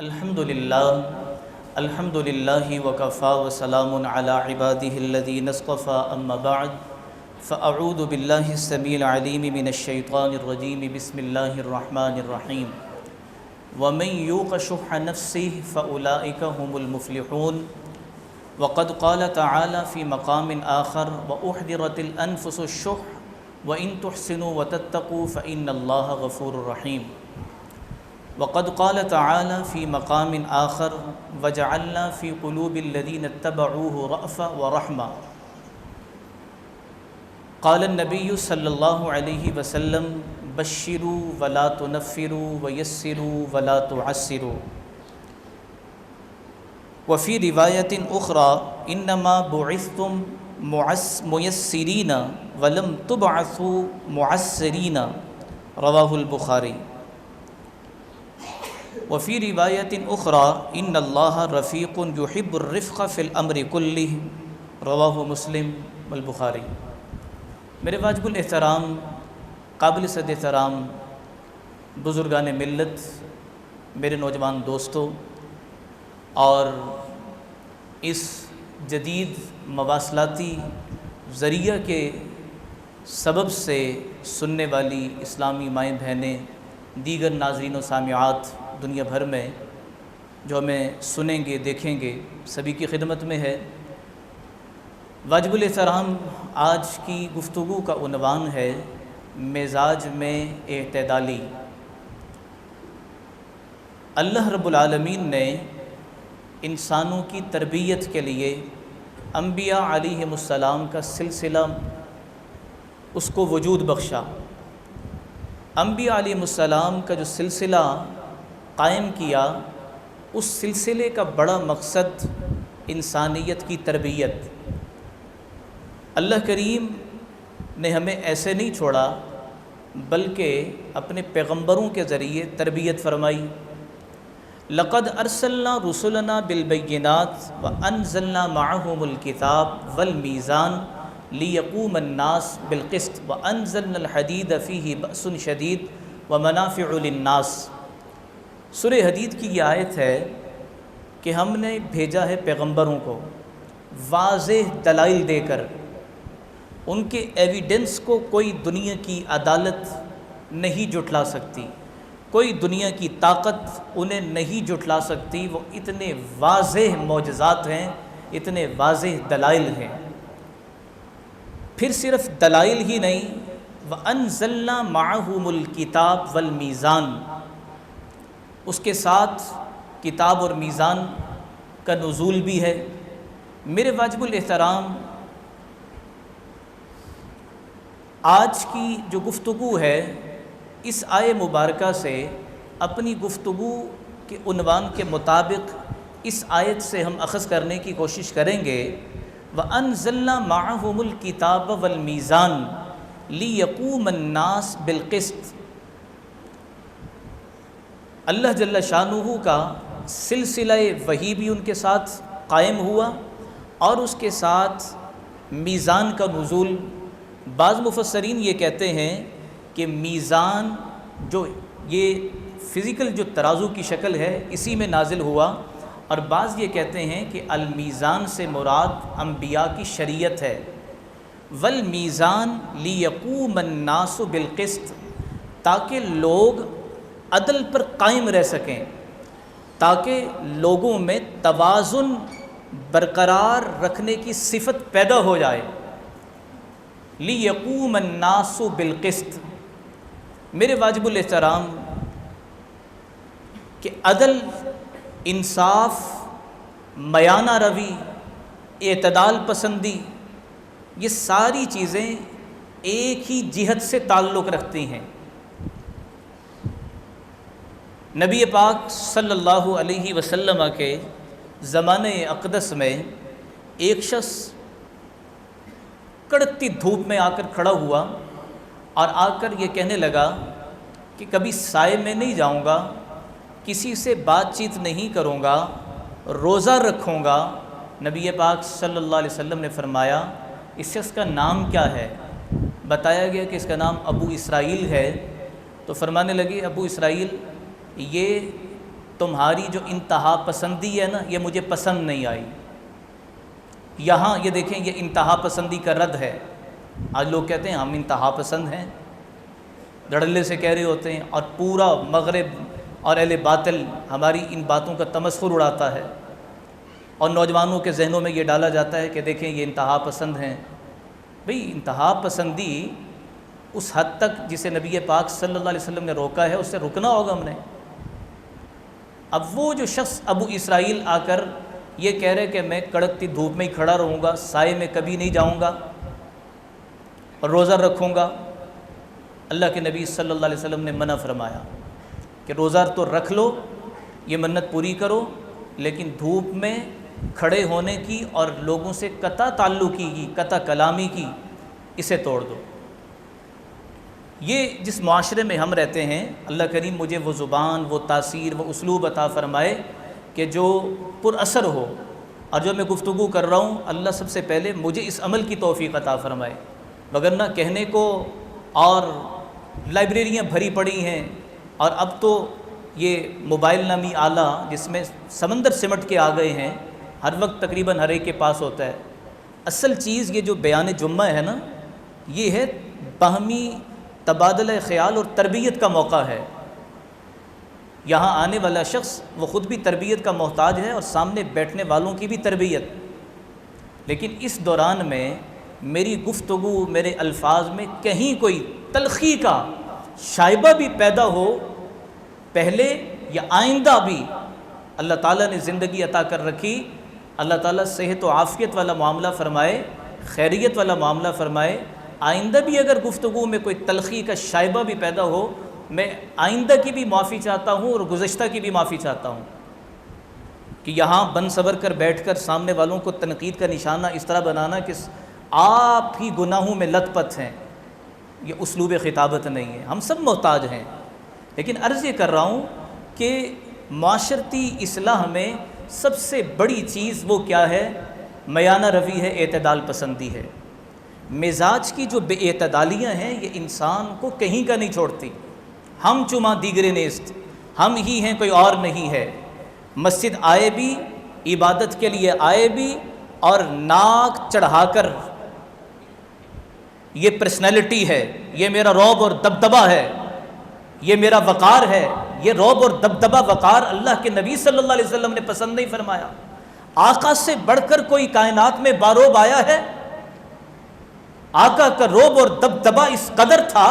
الحمد للہ وکفا وسلام علی عباده الذین اصطفى اما بعد فاعوذ باللہ السمیع العلیم من الشیطان الرجیم بسم اللہ الرحمن الرحیم ومن یوق شح نفسه فاولئک هم المفلحون وقد قال تعالی فی مقام آخر واحضرت الانفس الشح وان تحسنوا وتتقوا فان اللہ غفور رحیم وقد قال تعالی فی مقام آخر وجعلنا فی قلوب الذین اتبعوه رأفا ورحمہ قال النبی صلی اللہ علیہ وسلم بشروا ولا تنفروا ویسروا ولا تعسروا وفی روایت اخرى انما بعثتم میسرین ولم تبعثوا معسرین رواہ البخاری وفی روایت اخرى ان اللہ رفیق یحب الرفق فی الامر کلہ رواہ مسلم والبخاری۔ میرے واجب الاحترام قابل صد احترام بزرگان ملت، میرے نوجوان دوستوں، اور اس جدید مواصلاتی ذریعہ کے سبب سے سننے والی اسلامی مائیں بہنیں، دیگر ناظرین و سامعات دنیا بھر میں جو ہمیں سنیں گے دیکھیں گے، سبھی کی خدمت میں ہے واجب الاحترام آج کی گفتگو کا عنوان ہے مزاج میں اعتدالی۔ اللہ رب العالمین نے انسانوں کی تربیت کے لیے انبیاء علیہم السلام کا سلسلہ اس کو وجود بخشا۔ انبیاء علیہم السلام کا جو سلسلہ قائم کیا، اس سلسلے کا بڑا مقصد انسانیت کی تربیت۔ اللہ کریم نے ہمیں ایسے نہیں چھوڑا بلکہ اپنے پیغمبروں کے ذریعے تربیت فرمائی۔ لقد ارسلنا رسلنا بالبینات وانزلنا معهم الکتاب والمیزان لیقوم الناس بالقسط وانزلنا الحدید فیہ بأس شدید ومنافع للناس۔ سورہ حدید کی یہ آیت ہے کہ ہم نے بھیجا ہے پیغمبروں کو واضح دلائل دے کر، ان کے ایویڈنس کو کوئی دنیا کی عدالت نہیں جھٹلا سکتی، کوئی دنیا کی طاقت انہیں نہیں جھٹلا سکتی۔ وہ اتنے واضح معجزات ہیں، اتنے واضح دلائل ہیں۔ پھر صرف دلائل ہی نہیں، وَأَنزَلْنَا مَعَهُمُ الْكِتَابَ وَالْمِيزَانَ، اس کے ساتھ کتاب اور میزان کا نزول بھی ہے۔ میرے واجب الاحترام آج کی جو گفتگو ہے، اس آیے مبارکہ سے اپنی گفتگو کے عنوان کے مطابق اس آیت سے ہم اخذ کرنے کی کوشش کریں گے۔ وَأَنزَلْنَا مَعَهُمُ الْكِتَابَ وَالْمِيزَانَ لِيَقُومَ النَّاسُ بِالْقِسْطِ۔ اللہ جل شانہ کا سلسلہ وحی بھی ان کے ساتھ قائم ہوا، اور اس کے ساتھ میزان کا نزول۔ بعض مفسرین یہ کہتے ہیں کہ میزان جو یہ فزیکل جو ترازو کی شکل ہے اسی میں نازل ہوا، اور بعض یہ کہتے ہیں کہ المیزان سے مراد انبیاء کی شریعت ہے۔ والمیزان لیقوم الناس بالقسط، تاکہ لوگ عدل پر قائم رہ سکیں، تاکہ لوگوں میں توازن برقرار رکھنے کی صفت پیدا ہو جائے۔ لیقوم الناس بالقسط۔ میرے واجب الاحترام کہ عدل، انصاف، میانہ روی، اعتدال پسندی، یہ ساری چیزیں ایک ہی جہت سے تعلق رکھتی ہیں۔ نبی پاک صلی اللہ علیہ وسلم کے زمانے اقدس میں ایک شخص کڑکتی دھوپ میں آ کر کھڑا ہوا اور آ کر یہ کہنے لگا کہ کبھی سائے میں نہیں جاؤں گا، کسی سے بات چیت نہیں کروں گا، روزہ رکھوں گا۔ نبی پاک صلی اللہ علیہ وسلم نے فرمایا اس شخص کا نام کیا ہے؟ بتایا گیا کہ اس کا نام ابو اسرائیل ہے۔ تو فرمانے لگے ابو اسرائیل یہ تمہاری جو انتہا پسندی ہے نا یہ مجھے پسند نہیں آئی۔ یہاں یہ دیکھیں یہ انتہا پسندی کا رد ہے۔ آج لوگ کہتے ہیں ہم انتہا پسند ہیں، دھڑلے سے کہہ رہے ہوتے ہیں، اور پورا مغرب اور اہل باطل ہماری ان باتوں کا تمسخر اڑاتا ہے، اور نوجوانوں کے ذہنوں میں یہ ڈالا جاتا ہے کہ دیکھیں یہ انتہا پسند ہیں۔ بھئی انتہا پسندی اس حد تک جسے نبی پاک صلی اللہ علیہ وسلم نے روکا ہے اس سے رکنا ہوگا ہم نے۔ اب وہ جو شخص ابو اسرائیل آ کر یہ کہہ رہے کہ میں کڑکتی دھوپ میں ہی کھڑا رہوں گا، سائے میں کبھی نہیں جاؤں گا اور روزہ رکھوں گا، اللہ کے نبی صلی اللہ علیہ وسلم نے منع فرمایا کہ روزہ تو رکھ لو، یہ منت پوری کرو، لیکن دھوپ میں کھڑے ہونے کی اور لوگوں سے قطع تعلقی کی، قطع کلامی کی، اسے توڑ دو۔ یہ جس معاشرے میں ہم رہتے ہیں، اللہ کریم مجھے وہ زبان، وہ تاثیر، وہ اسلوب عطا فرمائے کہ جو پر اثر ہو، اور جو میں گفتگو کر رہا ہوں اللہ سب سے پہلے مجھے اس عمل کی توفیق عطا فرمائے، وگرنہ کہنے کو اور لائبریریاں بھری پڑی ہیں، اور اب تو یہ موبائل نامی آلہ جس میں سمندر سمٹ کے آ گئے ہیں، ہر وقت تقریباً ہر ایک کے پاس ہوتا ہے۔ اصل چیز یہ جو بیان جمعہ ہے نا، یہ ہے باہمی تبادلہ خیال اور تربیت کا موقع ہے۔ یہاں آنے والا شخص وہ خود بھی تربیت کا محتاج ہے اور سامنے بیٹھنے والوں کی بھی تربیت، لیکن اس دوران میں میری گفتگو، میرے الفاظ میں کہیں کوئی تلخی کا شائبہ بھی پیدا ہو، پہلے یا آئندہ بھی اللہ تعالیٰ نے زندگی عطا کر رکھی، اللہ تعالیٰ صحت و عافیت والا معاملہ فرمائے، خیریت والا معاملہ فرمائے، آئندہ بھی اگر گفتگو میں کوئی تلخی کا شائبہ بھی پیدا ہو، میں آئندہ کی بھی معافی چاہتا ہوں اور گزشتہ کی بھی معافی چاہتا ہوں کہ یہاں بن صبر کر بیٹھ کر سامنے والوں کو تنقید کا نشانہ اس طرح بنانا کہ آپ ہی گناہوں میں لت پت ہیں، یہ اسلوب خطابت نہیں ہے۔ ہم سب محتاج ہیں، لیکن عرض یہ کر رہا ہوں کہ معاشرتی اصلاح میں سب سے بڑی چیز وہ کیا ہے؟ میانہ روی ہے، اعتدال پسندی ہے۔ مزاج کی جو بے اعتدالیاں ہیں یہ انسان کو کہیں کا نہیں چھوڑتی۔ ہم چما دیگر نیست، ہم ہی ہیں کوئی اور نہیں ہے۔ مسجد آئے بھی، عبادت کے لیے آئے بھی، اور ناک چڑھا کر یہ پرسنالٹی ہے، یہ میرا رعب اور دبدبہ ہے، یہ میرا وقار ہے، یہ رعب اور دبدبہ وقار اللہ کے نبی صلی اللہ علیہ وسلم نے پسند نہیں فرمایا۔ آقا سے بڑھ کر کوئی کائنات میں باروب آیا ہے؟ آقا کا رعب اور دبدبہ اس قدر تھا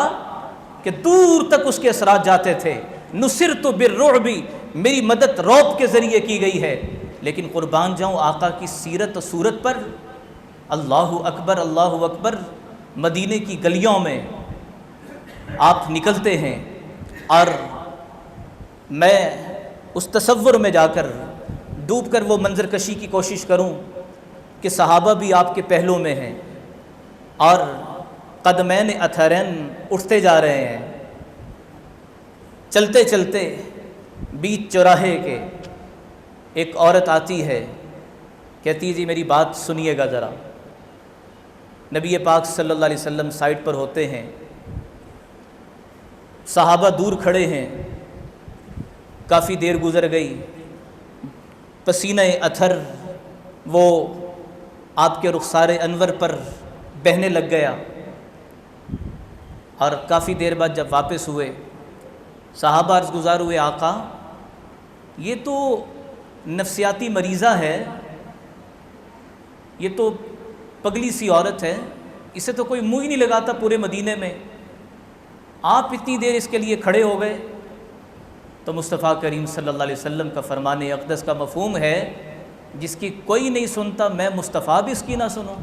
کہ دور تک اس کے اثرات جاتے تھے۔ نصرت بالرعب، میری مدد رعب کے ذریعے کی گئی ہے، لیکن قربان جاؤں آقا کی سیرت و صورت پر۔ اللہ اکبر، اللہ اکبر، مدینے کی گلیوں میں آپ نکلتے ہیں اور میں اس تصور میں جا کر ڈوب کر وہ منظر کشی کی کوشش کروں کہ صحابہ بھی آپ کے پہلو میں ہیں اور قدمین اثرین اٹھتے جا رہے ہیں۔ چلتے چلتے بیچ چوراہے کے ایک عورت آتی ہے، کہتی ہے جی میری بات سنیے گا ذرا۔ نبی پاک صلی اللہ علیہ وسلم سائٹ پر ہوتے ہیں، صحابہ دور کھڑے ہیں، کافی دیر گزر گئی، پسینہ اثر وہ آپ کے رخسار انور پر بہنے لگ گیا، اور کافی دیر بعد جب واپس ہوئے صحابہ عرض گزار ہوئے آقا یہ تو نفسیاتی مریضہ ہے، یہ تو پگلی سی عورت ہے، اسے تو کوئی منہ ہی نہیں لگاتا پورے مدینے میں، آپ اتنی دیر اس کے لیے کھڑے ہو گئے۔ تو مصطفیٰ کریم صلی اللہ علیہ وسلم کا فرمان اقدس کا مفہوم ہے جس کی کوئی نہیں سنتا میں مصطفیٰ بھی اس کی نہ سنوں۔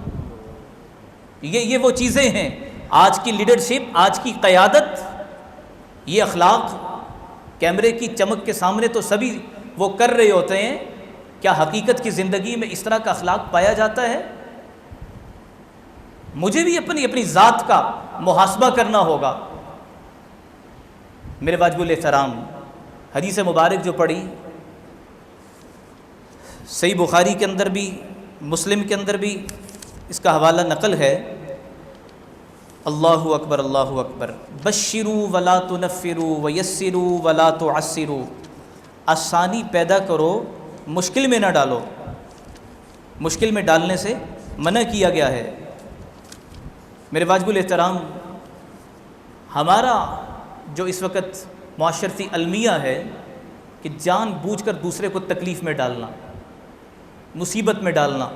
یہ وہ چیزیں ہیں، آج کی لیڈرشپ، آج کی قیادت، یہ اخلاق کیمرے کی چمک کے سامنے تو سبھی وہ کر رہے ہوتے ہیں، کیا حقیقت کی زندگی میں اس طرح کا اخلاق پایا جاتا ہے؟ مجھے بھی اپنی ذات کا محاسبہ کرنا ہوگا۔ میرے واجب الاحترام، حدیث مبارک جو پڑھی صحیح بخاری کے اندر بھی، مسلم کے اندر بھی اس کا حوالہ نقل ہے۔ اللہ اکبر، اللہ اکبر، بشروا ولا تنفروا ویسروا ولا تعسروا، آسانی پیدا کرو، مشکل میں نہ ڈالو۔ مشکل میں ڈالنے سے منع کیا گیا ہے۔ میرے واجب الاحترام، ہمارا جو اس وقت معاشرتی المیہ ہے کہ جان بوجھ کر دوسرے کو تکلیف میں ڈالنا، مصیبت میں ڈالنا۔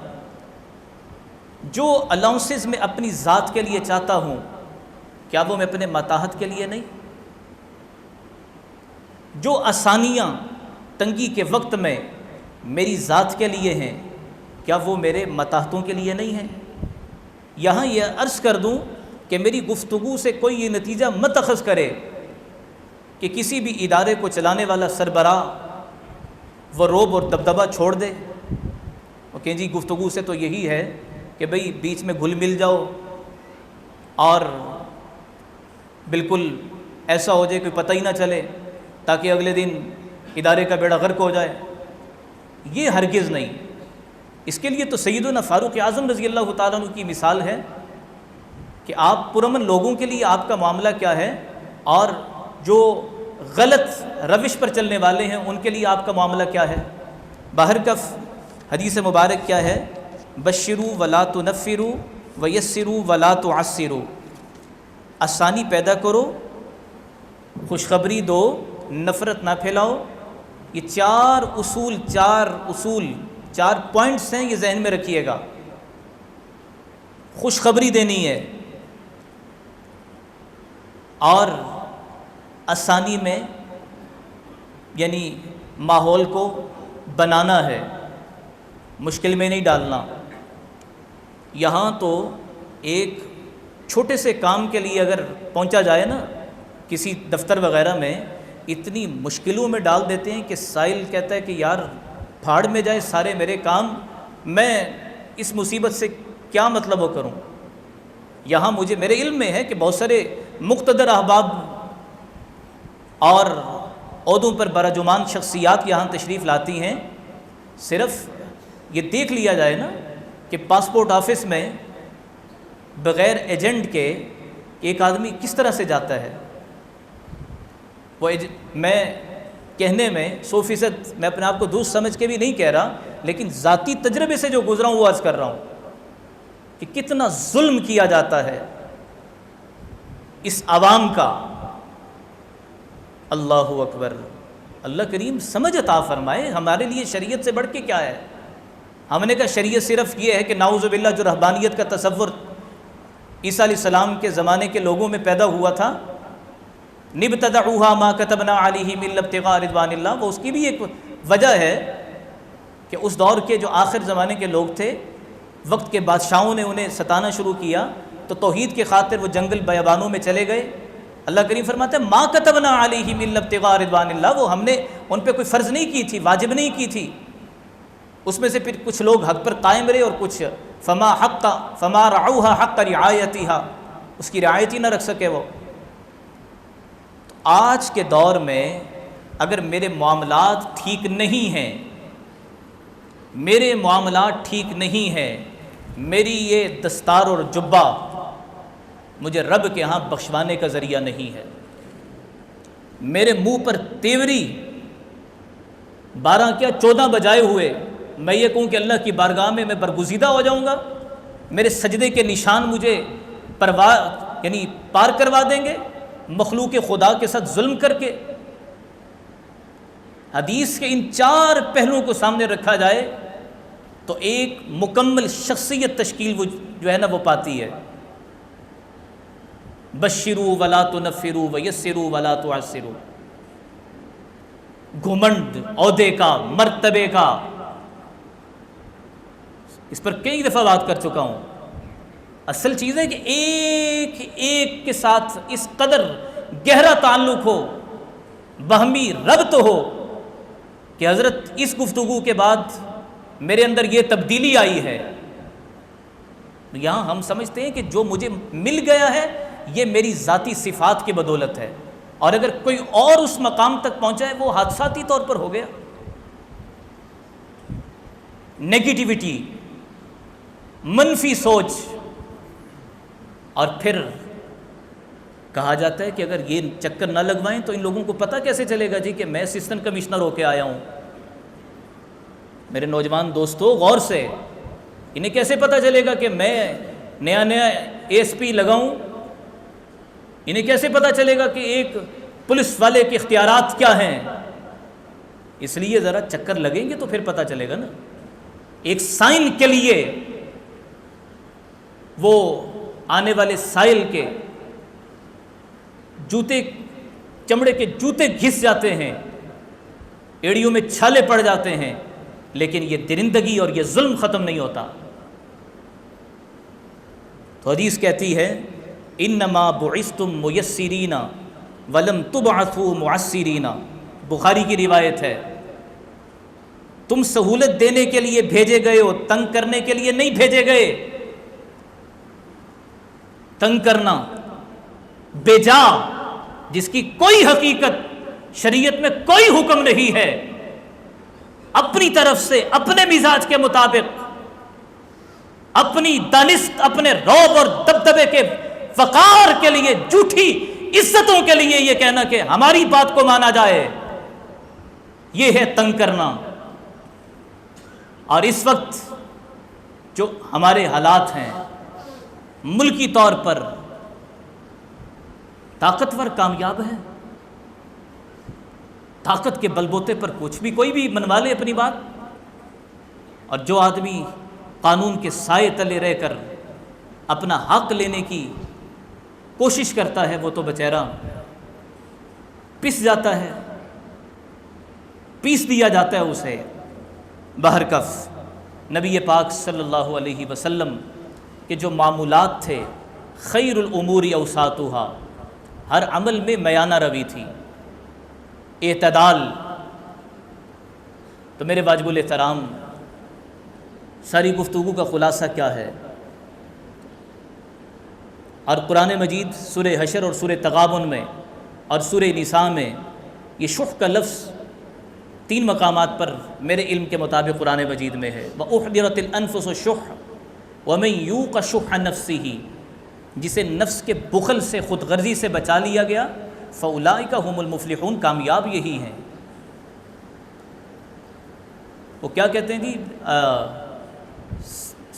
جو الاؤنسز میں اپنی ذات کے لیے چاہتا ہوں، کیا وہ میں اپنے متاحت کے لیے نہیں؟ جو آسانیاں تنگی کے وقت میں میری ذات کے لیے ہیں، کیا وہ میرے متاحتوں کے لیے نہیں ہیں؟ یہاں یہ عرض کر دوں کہ میری گفتگو سے کوئی یہ نتیجہ مت اخذ کرے کہ کسی بھی ادارے کو چلانے والا سربراہ وہ روب اور دبدبہ چھوڑ دے، کہ جی گفتگو سے تو یہی ہے کہ بھئی بیچ میں گھل مل جاؤ اور بالکل ایسا ہو جائے کہ پتہ ہی نہ چلے تاکہ اگلے دن ادارے کا بیڑا غرق ہو جائے۔ یہ ہرگز نہیں۔ اس کے لیے تو سیدنا فاروق اعظم رضی اللہ تعالیٰ عنہ کی مثال ہے کہ آپ پرامن لوگوں کے لیے آپ کا معاملہ کیا ہے، اور جو غلط روش پر چلنے والے ہیں ان کے لیے آپ کا معاملہ کیا ہے۔ بہرکف حدیث مبارک کیا ہے؟ بشروا ولا تنفروا ویسروا ولا تعسروا، آسانی پیدا کرو، خوشخبری دو، نفرت نہ پھیلاؤ۔ یہ چار اصول چار پوائنٹس ہیں، یہ ذہن میں رکھیے گا۔ خوشخبری دینی ہے اور آسانی میں یعنی ماحول کو بنانا ہے، مشکل میں نہیں ڈالنا۔ یہاں تو ایک چھوٹے سے کام کے لیے اگر پہنچا جائے نا کسی دفتر وغیرہ میں، اتنی مشکلوں میں ڈال دیتے ہیں کہ سائل کہتا ہے کہ یار پھاڑ میں جائے سارے میرے کام، میں اس مصیبت سے کیا مطلب وہ کروں۔ یہاں میرے علم میں ہے کہ بہت سارے مقتدر احباب اور عہدوں پر براجمان شخصیات یہاں تشریف لاتی ہیں، صرف یہ دیکھ لیا جائے نا کہ پاسپورٹ آفس میں بغیر ایجنٹ کے ایک آدمی کس طرح سے جاتا ہے۔ میں کہنے میں 100% میں اپنے آپ کو دوست سمجھ کے بھی نہیں کہہ رہا، لیکن ذاتی تجربے سے جو گزرا ہوں وہ عرض کر رہا ہوں کہ کتنا ظلم کیا جاتا ہے اس عوام کا۔ اللہ اکبر، اللہ کریم سمجھ عطا فرمائے۔ ہمارے لیے شریعت سے بڑھ کے کیا ہے؟ ہم نے کہا شریعت صرف یہ ہے کہ نعوذ باللہ جو رہبانیت کا تصور عیسیٰ علیہ السلام کے زمانے کے لوگوں میں پیدا ہوا تھا، نبتدعوها ما كتبنا عليهم الا ابتغاء رضوان اللہ، وہ اس کی بھی ایک وجہ ہے کہ اس دور کے جو آخر زمانے کے لوگ تھے، وقت کے بادشاہوں نے انہیں ستانا شروع کیا تو توحید کے خاطر وہ جنگل بیابانوں میں چلے گئے۔ اللہ کریم فرماتے ہیں ما كتبنا عليهم الا ابتغاء رضوان اللہ، وہ ہم نے ان پہ کوئی فرض نہیں کی تھی، واجب نہیں کی تھی۔ اس میں سے پھر کچھ لوگ حق پر قائم رہے اور کچھ فما رعوها حق رعایتها، اس کی رعایت ہی نہ رکھ سکے وہ۔ آج کے دور میں اگر میرے معاملات ٹھیک نہیں ہیں، میرے معاملات ٹھیک نہیں ہیں، میری یہ دستار اور جبہ مجھے رب کے ہاں بخشوانے کا ذریعہ نہیں ہے، میرے منہ پر تیوری 12 کیا 14 بجائے ہوئے میں یہ کہوں کہ اللہ کی بارگاہ میں برگزیدہ ہو جاؤں گا، میرے سجدے کے نشان مجھے پار کروا دیں گے مخلوق خدا کے ساتھ ظلم کر کے۔ حدیث کے ان 4 پہلوؤں کو سامنے رکھا جائے تو ایک مکمل شخصیت تشکیل وہ جو ہے نا وہ پاتی ہے۔ بشروا ولا تنفروا ویسروا ولا تعسروا، گھمنڈ عہدے کا، مرتبے کا، اس پر کئی دفعہ بات کر چکا ہوں۔ اصل چیز ہے کہ ایک ایک کے ساتھ اس قدر گہرا تعلق ہو، باہمی ربط ہو کہ حضرت اس گفتگو کے بعد میرے اندر یہ تبدیلی آئی ہے۔ یہاں ہم سمجھتے ہیں کہ جو مجھے مل گیا ہے یہ میری ذاتی صفات کی بدولت ہے، اور اگر کوئی اور اس مقام تک پہنچا ہے وہ حادثاتی طور پر ہو گیا۔ نیگیٹیوٹی، منفی سوچ، اور پھر کہا جاتا ہے کہ اگر یہ چکر نہ لگوائیں تو ان لوگوں کو پتہ کیسے چلے گا جی کہ میں اسسٹنٹ کمشنر ہو کے آیا ہوں. میرے نوجوان دوستو غور سے، انہیں کیسے پتہ چلے گا کہ میں نیا ایس پی لگاؤں؟ انہیں کیسے پتہ چلے گا کہ ایک پولیس والے کے اختیارات کیا ہیں؟ اس لیے ذرا چکر لگیں گے تو پھر پتہ چلے گا نا. ایک سائن کے لیے وہ آنے والے سائل کے جوتے، چمڑے کے جوتے گھس جاتے ہیں، ایڑیوں میں چھالے پڑ جاتے ہیں، لیکن یہ درندگی اور یہ ظلم ختم نہیں ہوتا. تو حدیث کہتی ہے انما بعثتم میسرین ولم تبعثوا معسرین. بخاری کی روایت ہے، تم سہولت دینے کے لیے بھیجے گئے ہو، تنگ کرنے کے لیے نہیں بھیجے گئے. تنگ کرنا بیجا، جس کی کوئی حقیقت شریعت میں کوئی حکم نہیں ہے، اپنی طرف سے اپنے مزاج کے مطابق، اپنی دانست، اپنے رعب اور دبدبے کے وقار کے لیے، جھوٹی عزتوں کے لیے یہ کہنا کہ ہماری بات کو مانا جائے، یہ ہے تنگ کرنا. اور اس وقت جو ہمارے حالات ہیں ملکی طور پر، طاقتور کامیاب ہے، طاقت کے بلبوتے پر کچھ بھی کوئی بھی منوا لے اپنی بات. اور جو آدمی قانون کے سائے تلے رہ کر اپنا حق لینے کی کوشش کرتا ہے وہ تو بیچارہ پس جاتا ہے، پیس دیا جاتا ہے اسے بہرکف. نبی پاک صلی اللہ علیہ وسلم کے جو معمولات تھے، خیر الامور اوساطها، ہر عمل میں میانہ روی تھی، اعتدال. تو میرے واجب الاحترام، ساری گفتگو کا خلاصہ کیا ہے؟ اور قرآن مجید سورہ حشر اور سورہ تغابن میں اور سورہ نساء میں یہ شح کا لفظ 3 مقامات پر میرے علم کے مطابق قرآن مجید میں ہے. وَأُحْضِرَتِ الْأَنفُسُ الشُّحَّ وَمَن يُوقَ شُحَّ نَفْسِهِ، جسے نفس کے بخل سے، خود غرضی سے بچا لیا گیا، فَأُولَٰئِكَ هُمُ الْمُفْلِحُونَ، کامیاب یہی ہیں. وہ کیا کہتے ہیں جی،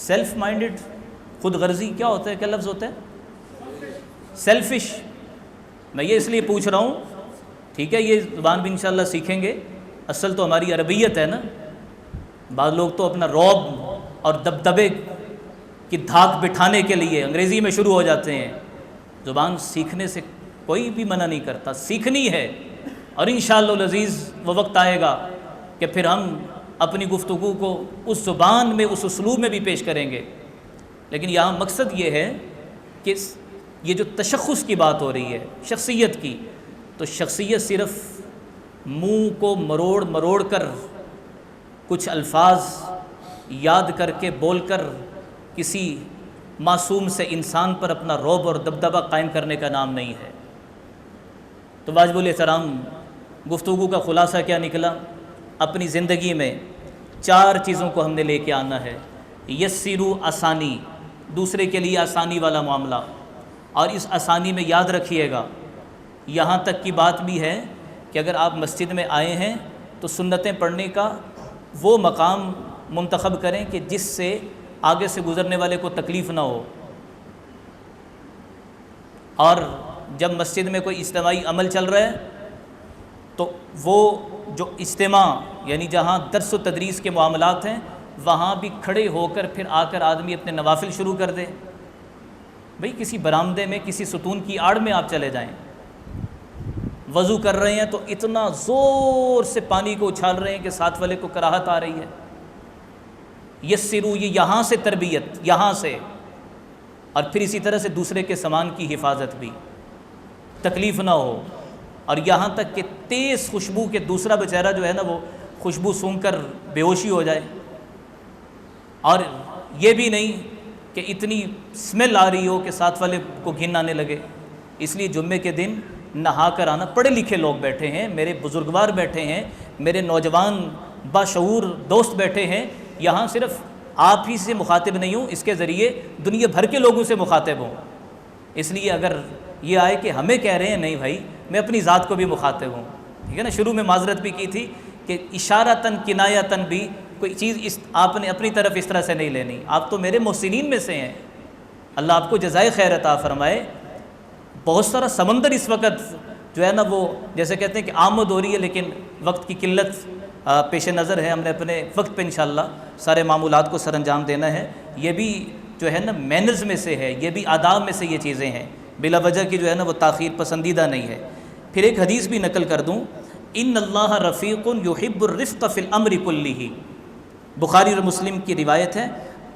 سیلف مائنڈڈ، خود غرضی کیا ہوتا ہے، کیا لفظ ہوتا ہے؟ سیلفش. میں یہ اس لیے پوچھ رہا ہوں، ٹھیک ہے، یہ زبان بھی انشاءاللہ سیکھیں گے، اصل تو ہماری عربیت ہے نا. بعض لوگ تو اپنا رعب اور دبدبے کی دھاک بٹھانے کے لیے انگریزی میں شروع ہو جاتے ہیں. زبان سیکھنے سے کوئی بھی منع نہیں کرتا، سیکھنی ہے، اور انشاءاللہ العزیز وہ وقت آئے گا کہ پھر ہم اپنی گفتگو کو اس زبان میں، اس اسلوب میں بھی پیش کریں گے. لیکن یہاں مقصد یہ ہے کہ یہ جو تشخص کی بات ہو رہی ہے شخصیت کی، تو شخصیت صرف منہ کو مروڑ کر کچھ الفاظ یاد کر کے بول کر کسی معصوم سے انسان پر اپنا رعب اور دبدبہ قائم کرنے کا نام نہیں ہے. تو واجب الاحترام، گفتگو کا خلاصہ کیا نکلا؟ اپنی زندگی میں 4 چیزوں کو ہم نے لے کے آنا ہے. یسرو، آسانی، دوسرے کے لیے آسانی والا معاملہ. اور اس آسانی میں یاد رکھیے گا، یہاں تک کی بات بھی ہے کہ اگر آپ مسجد میں آئے ہیں تو سنتیں پڑھنے کا وہ مقام منتخب کریں کہ جس سے آگے سے گزرنے والے کو تکلیف نہ ہو. اور جب مسجد میں کوئی اجتماعی عمل چل رہا ہے تو وہ جو اجتماع، یعنی جہاں درس و تدریس کے معاملات ہیں، وہاں بھی کھڑے ہو کر پھر آ کر آدمی اپنے نوافل شروع کر دے. بھئی کسی برآمدے میں، کسی ستون کی آڑ میں آپ چلے جائیں، وضو کر رہے ہیں تو اتنا زور سے پانی کو اچھال رہے ہیں کہ ساتھ والے کو کراہت آ رہی ہے. یسرو، یہ یہاں سے تربیت، یہاں سے، اور پھر اسی طرح سے دوسرے کے سامان کی حفاظت بھی، تکلیف نہ ہو. اور یہاں تک کہ تیز خوشبو کے دوسرا بیچارہ جو ہے نا وہ خوشبو سونگھ کر بے ہوشی ہو جائے. اور یہ بھی نہیں کہ اتنی اسمیل آ رہی ہو کہ ساتھ والے کو گھن آنے لگے. اس لیے جمعے کے دن نہا کر آنا. پڑھے لکھے لوگ بیٹھے ہیں، میرے بزرگوار بیٹھے ہیں، میرے نوجوان باشعور دوست بیٹھے ہیں. یہاں صرف آپ ہی سے مخاطب نہیں ہوں، اس کے ذریعے دنیا بھر کے لوگوں سے مخاطب ہوں. اس لیے اگر یہ آئے کہ ہمیں کہہ رہے ہیں نہیں بھائی میں اپنی ذات کو بھی مخاطب ہوں، ٹھیک ہے نا۔ شروع میں معذرت بھی کی تھی کہ اشارتاً کنایتاً بھی کوئی چیز آپ نے اپنی طرف اس طرح سے نہیں لینی، آپ تو میرے محسنین میں سے ہیں، اللہ آپ کو جزائے خیر عطا فرمائے۔ بہت سارا سمندر اس وقت جو ہے نا وہ جیسے کہتے ہیں کہ آمد ہو رہی ہے، لیکن وقت کی قلت پیش نظر ہے، ہم نے اپنے وقت پہ انشاءاللہ سارے معمولات کو سر انجام دینا ہے۔ یہ بھی جو ہے نا مینرز میں سے ہے، یہ بھی آداب میں سے یہ چیزیں ہیں، بلا وجہ کی جو ہے نا وہ تاخیر پسندیدہ نہیں ہے۔ پھر ایک حدیث بھی نقل کر دوں، ان اللہ رفیق یحب الرفق فی الامر کلہ، بخاری اور مسلم کی روایت ہے،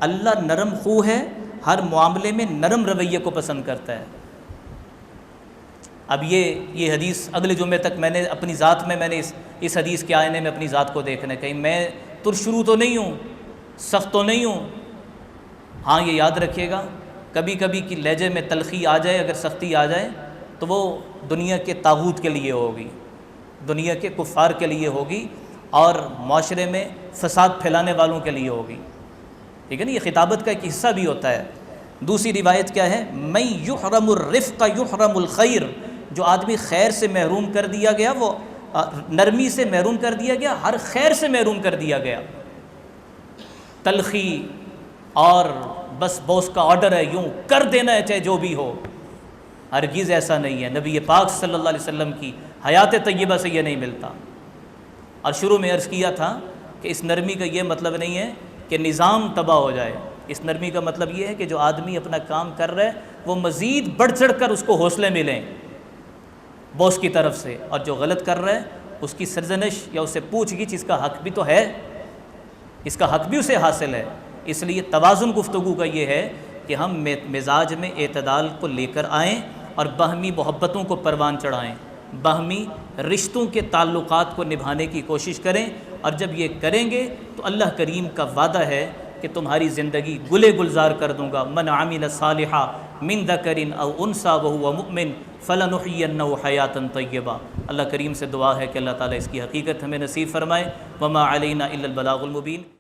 اللہ نرم خو ہے، ہر معاملے میں نرم رویے کو پسند کرتا ہے۔ اب یہ حدیث اگلے جمعے تک میں نے اپنی ذات میں نے اس حدیث کے آئینے میں اپنی ذات کو دیکھنا ہے، کہیں میں ترشرو تو نہیں ہوں، سخت تو نہیں ہوں۔ ہاں یہ یاد رکھیے گا، کبھی کبھی کی لہجے میں تلخی آ جائے، اگر سختی آ جائے تو وہ دنیا کے طاغوت کے لیے ہوگی، دنیا کے کفار کے لیے ہوگی، اور معاشرے میں فساد پھیلانے والوں کے لیے ہوگی، ٹھیک ہے نا۔ یہ خطابت کا ایک حصہ بھی ہوتا ہے۔ دوسری روایت کیا ہے، میں یحرم الرفق یحرم الخیر، جو آدمی خیر سے محروم کر دیا گیا، وہ نرمی سے محروم کر دیا گیا، ہر خیر سے محروم کر دیا گیا۔ تلخی اور بس باس کا آرڈر ہے یوں کر دینا ہے چاہے جو بھی ہو، ہرگز ایسا نہیں ہے۔ نبی پاک صلی اللہ علیہ وسلم کی حیات طیبہ سے یہ نہیں ملتا۔ اور شروع میں عرض کیا تھا کہ اس نرمی کا یہ مطلب نہیں ہے کہ نظام تباہ ہو جائے، اس نرمی کا مطلب یہ ہے کہ جو آدمی اپنا کام کر رہا ہے وہ مزید بڑھ چڑھ کر اس کو حوصلے ملیں باس کی طرف سے، اور جو غلط کر رہا ہے اس کی سرزنش یا اسے پوچھ گچھ اس کا حق بھی تو ہے، اس کا حق بھی اسے حاصل ہے۔ اس لیے توازن گفتگو کا یہ ہے کہ ہم مزاج میں اعتدال کو لے کر آئیں اور باہمی محبتوں کو پروان چڑھائیں، باہمی رشتوں کے تعلقات کو نبھانے کی کوشش کریں، اور جب یہ کریں گے تو اللہ کریم کا وعدہ ہے کہ تمہاری زندگی گلے گلزار کر دوں گا۔ من عمل صالحا من ذکر او انثی وهو مؤمن فلنحینہ حیاتا طیبہ۔ اللہ کریم سے دعا ہے کہ اللہ تعالیٰ اس کی حقیقت ہمیں نصیب فرمائے۔ وما علینا الا البلاغ المبین۔